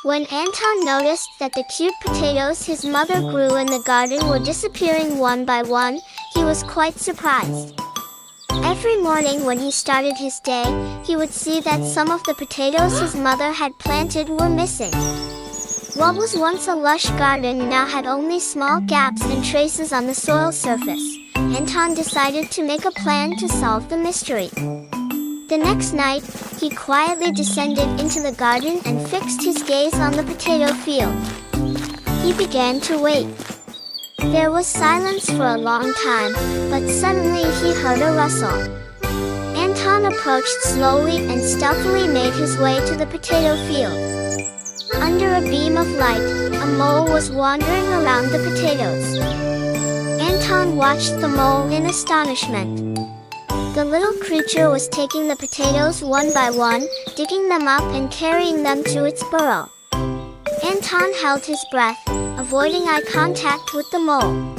When Anton noticed that the cute potatoes his mother grew in the garden were disappearing one by one, he was quite surprised. Every morning when he started his day, he would see that some of the potatoes his mother had planted were missing. What was once a lush garden now had only small gaps and traces on the soil surface. Anton decided to make a plan to solve the mystery. The next night, he quietly descended into the garden and fixed his gaze on the potato field. He began to wait. There was silence for a long time, but suddenly he heard a rustle. Anton approached slowly and stealthily made his way to the potato field. Under a beam of light, a mole was wandering around the potatoes. Anton watched the mole in astonishment. The little creature was taking the potatoes one by one, digging them up and carrying them to its burrow. Anton held his breath, avoiding eye contact with the mole.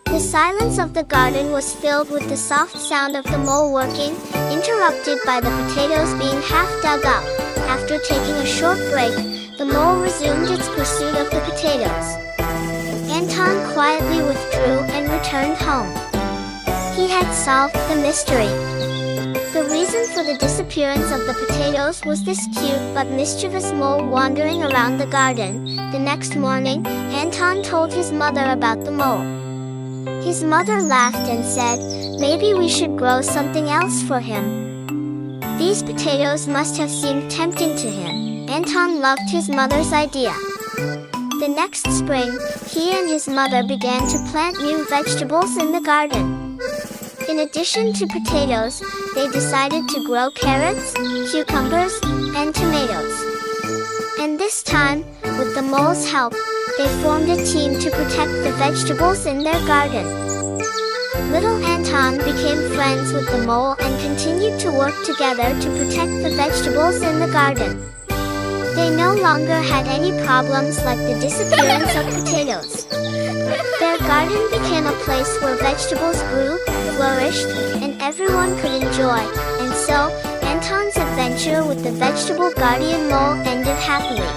The silence of the garden was filled with the soft sound of the mole working, interrupted by the potatoes being half dug up. After taking a short break, the mole resumed its pursuit of the potatoes. Anton quietly withdrew and returned home. He had solved the mystery. The reason for the disappearance of the potatoes was this cute but mischievous mole wandering around the garden. The next morning, Anton told his mother about the mole. His mother laughed and said, "Maybe we should grow something else for him." These potatoes must have seemed tempting to him. Anton loved his mother's idea. The next spring, he and his mother began to plant new vegetables in the garden. In addition to potatoes, they decided to grow carrots, cucumbers, and tomatoes. And this time, with the mole's help, they formed a team to protect the vegetables in their garden. Little Anton became friends with the mole and continued to work together to protect the vegetables in the garden. They no longer had any problems like the disappearance of potatoes. Their garden became a place where vegetables grew, flourished, and everyone could enjoy. And so, Anton's adventure with the vegetable guardian mole ended happily.